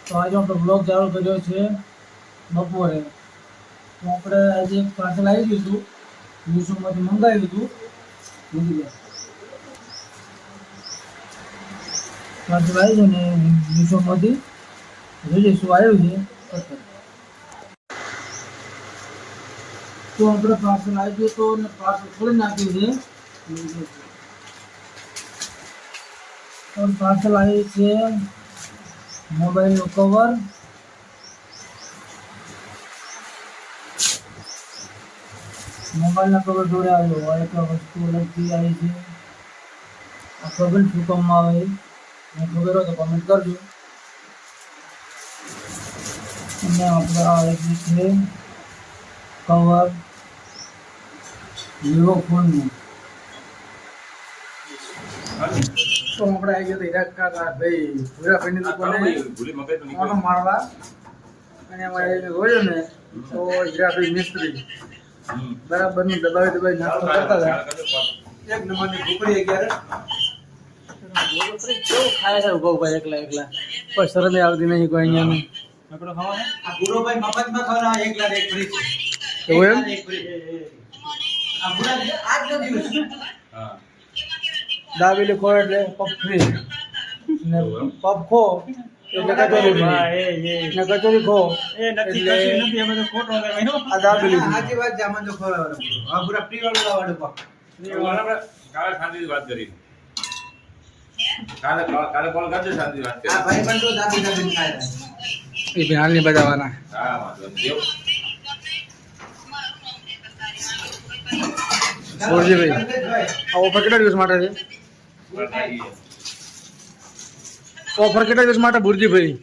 તો આજે આપણે બ્લોગ ચાલુ કર્યો છે બપોરે. તો આપણે આજે એક પાર્સલ આવી ગયું હતું, મીશોમાંથી મંગાવ્યું હતું. પાર્સલ આવ્યું છે ને મીશોમાંથી જોઈએ શું આવ્યું છે. તો આપણે પાર્સલ આવી ગયું તો પાર્સલ ખોલી નાખ્યું છે. તો પાર્સલ આવ્યું છે મોબાઈલનું કવર, મોબાઈલના કવર જોડે આવ્યો હોય તો વસ્તુ અલગથી આવી છે. આ ખબર શું કામમાં આવે મને ખબર હોય તો કમેન્ટ કરજો. અને આપણે આવી છે કવર વિવો ફોનનું. તો આપણે આવી ગયા હીરા કાકા ભાઈ ભૂરા ભાઈની દુકાને ઓનો મારવા. અને અમારે જોયું ને તો હીરાભાઈ મિસ્ત્રી બરાબર નું દબાવી નાસ્તો કરતા હતા. એક નંબરની ભૂખરી કેવું ખાય છે ઉભો ભાઈ એકલા એકલા, કોઈ શરમ આવતી નહીં કોઈ અહીંયા. દાબેલી ખો એટલે પપ ફ્રી ને પપ ખો એટલે કચોરી ને કચોરી ખો એટલે આ દાબેલી. આજી વાત જામન તો ખવડાવવાનું આ પૂરા ફ્રી વાળું લાવવાનું પપ. કાલે શાંતિ વાત કરી, કાલે કોલ કરજો, શાંતિ વાત કરી. આ ભાઈ પણ તો દાબી દાબી ખાય એ બિહાર ની બજાવાના. હા વાંધો નહીં. બોલજી ભાઈ આ ઓફર કેટલા દિવસ માટે છે? ઓફર કેટલા દિવસ માટે ભુરજીભાઈ?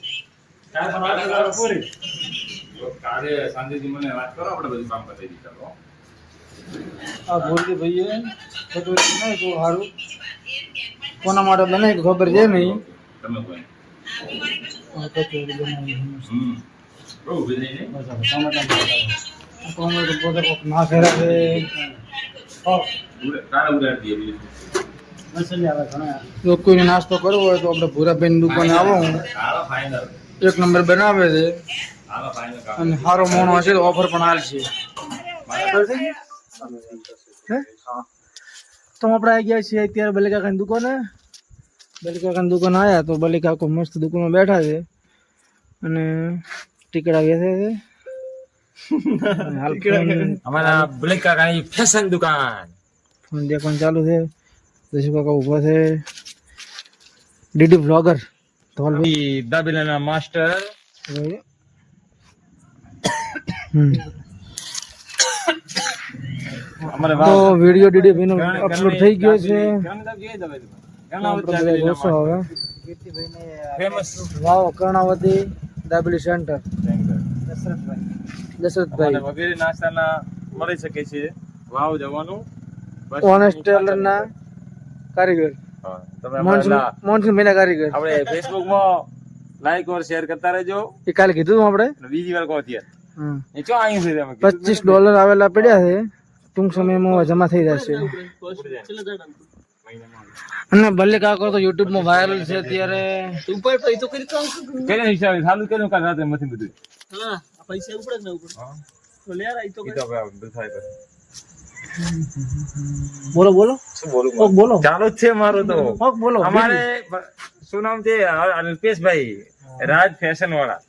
કાલે શાંતિથી મને વાત કરો, આપણે બધું કામ પતાવી દીધા. આ ભુરજીભાઈએ કચોરી બનાવી તો સારું, કોના માટે બનાવી ખબર છે નહીં. તમે કોઈ કચોરી બનાવી બહુ વિજય નહીં. ટોમેટો પોતે ના ફેરા છે. કાલે ઉડાડી દઈએ બીજું. જો કોઈને નાસ્તો કરવો હોય તો આપણે ભૂરાભાઈની દુકાને આવો. હાલો ફાઇનલ, એક નંબર બનાવે છે હાલો ફાઇનલ કામ. અને સારો મોણો હશે તો ઓફર પણ હાલશે. તો આપણે આવી ગયા છીએ અત્યારે બલિકાકાની દુકાને. બલિકાકાની દુકાન આવ્યા તો બલિકાકો મસ્ત દુકાનમાં બેઠા છે અને ટીકડા વેચે છે. અમારા બલિકાકાની ફેશન દુકાન ફોન દેખવાનું ચાલુ છે. જશુ કાકા ઉભા છે. ડીડી બ્લોગર ધોલભાઈ દાબેલાના માસ્ટર. તો વિડીયો ડીડી ભાઈનો અપલોડ થઈ ગયો છે. જોશો હવે ફેમસ વાવ કર્ણાવતી દાબેલી સેન્ટર દશરથભાઈ વગેરે નાસ્તાના મળી શકે છે. વાવ જવાનું ઓનેસ્ટ ટેલર ના કારીગર મોનસૂન મહિના કારીગર. આપણે ફેસબુક માં લાઈક ઓર શેર કરતા રહેજો. એ કાલે કીધું આપણે બીજી વાર કહો અત્યારે એ ચો આવ્યું છે તમે $25 આવેલા પડ્યા છે, ટૂંક સમયમાં જમા થઈ જશે. અને ભલે કાકો તો યુટ્યુબ માં વાયરલ છે અત્યારે. કેના હિસાબે ચાલુ કર્યું કાલ રાતે મથી બધું. હા પૈસા ઉપડે ને ઉપર તો લે આ તો થાય. બોલો બોલો શું બોલું બોલો ચાલુ જ છે મારું તો. બોલો અમારે શું નામ છે? અલ્પેશભાઈ રાજ ફેશન વાળા.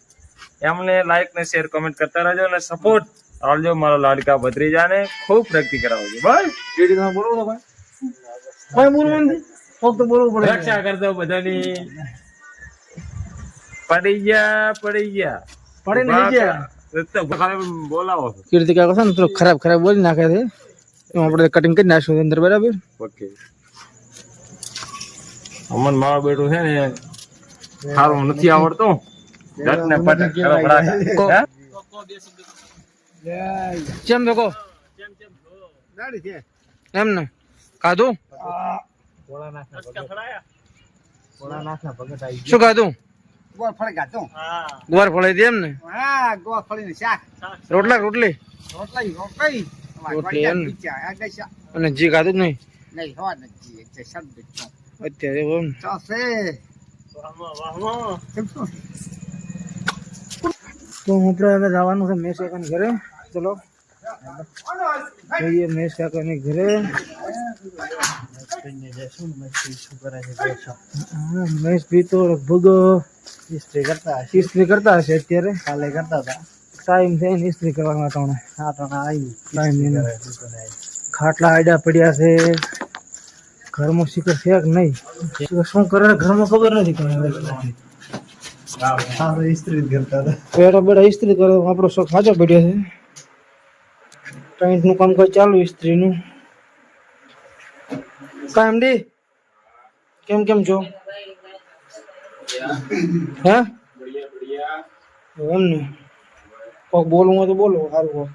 એમને લાઈક ને શેર કમેન્ટ કરતા રહેજો અને સપોર્ટ આવજો. મારો લાડકા ભત્રીજાને ખૂબ પ્રગતિ કરાવજો. બસ વીડિયો બોલો તો ભાઈ ભાઈ બોલવું નથી ફક્ત બોલવું પડે. રક્ષા કરતો બધાની. પડી ગયા પડે નહીં ગયા બોલાવો. કીર્તિ કાકો છે ને થોડું ખરાબ ખરાબ બોલી નાખે છે, એમાં આપણે કટિંગ કરી નાખશું અંદર. બરાબર ઓકે. અમન મારો બેટું છે ને સારું નથી આવડતું. કેમ દેખો એમ ને ખાધું શું ખાધું? ગોળ ફળાઈ દે એમ ને. રોટલા રોટલી રોટલી એમ અને જી ખાધું જ નહીં અત્યારે તો આપણે હવે જવાનું છે મેશ કાકાની ઘરે. ચલો જઈએ મેશ કાકાની ઘરે. મેશ ભી તો લગભગ ઇસ્ત્રી કરતા હશે અત્યારે. કાલે કરતા હતા. ટાઈમ છે ને ઇસ્ત્રી કરવાનો ટાણે. ટાઈમ ખાટલા આડા પડ્યા છે. ઘરમાં શીખર છે કે નહીં શું કરે ઘરમાં ખબર નથી. બેઠા બેઠા ઇસ્ત્રી કરે આપણો શોખ સાચો પડ્યો છે. ટાઈમ નું કામ કઈ ચાલુ ઇસ્ત્રી નું. કામ ડી કેમ છો હે એમ ને કોક બોલવું હોય તો બોલો સારું.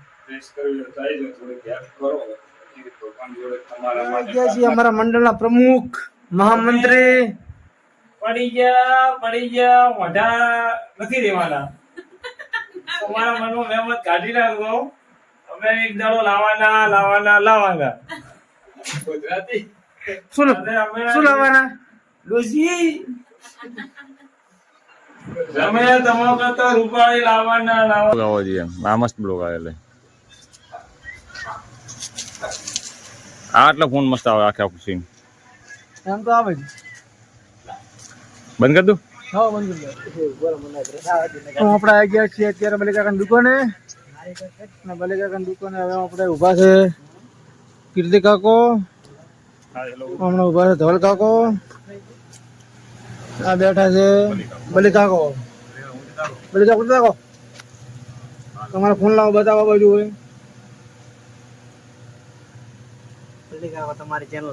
અમારા મંડળના પ્રમુખ મહામંત્રી પડી ગયા મોઢા નથી રહેવાના. તમારા મનમાં મહેમત કાઢી નાખો. અમે એક દાડો લાવવાના ગુજરાતી શું લાવવાના ડોશી અમે તમારા કરતા રૂપાળી લાવવાના. આ મસ્ત બ્લોગ આવેલો. આટલો ફોન મસ્ત આવે આખે આખું સીન. એમ તો આવે જ. બંધ કર દઉં. હા બંધ કરી દો. આપણે આવી ગયા છીએ અત્યારે બલિકાકાની દુકાને. બલિકાકાની દુકાને હવે આપણે ઊભા છે કીર્તિ કાકો. હમણાં ઊભા છે ધવલ કાકો. આ બેઠા છે બલિકાકો. બલિકાકો તમારો ફોન લાવો બતાવો બાજુ હોય. તમારી ચેનલ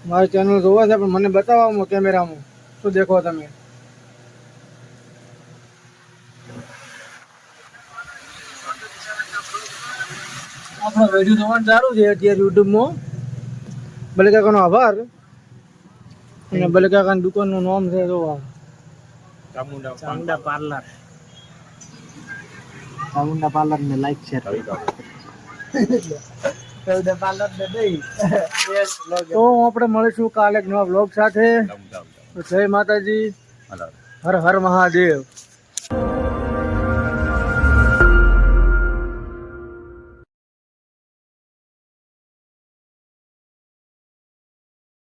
મારી ચેનલ જોવા છે પણ મને બતાવો કેમેરામાં શું દેખો તમે. આપણો વિડીયો જોવાનું ચાલુ છે અત્યારે યુટ્યુબમાં. બલિકાકાનો આભાર. અને બલિકાકાની દુકાનનું નામ છે જોવા ચામુંડા પાર્લર. ચામુંડા પાર્લર ને લાઈક શેર તો આપણે મળીશું કાલે એક નવા બ્લોગ સાથે. જય માતાજી. હર હર મહાદેવ.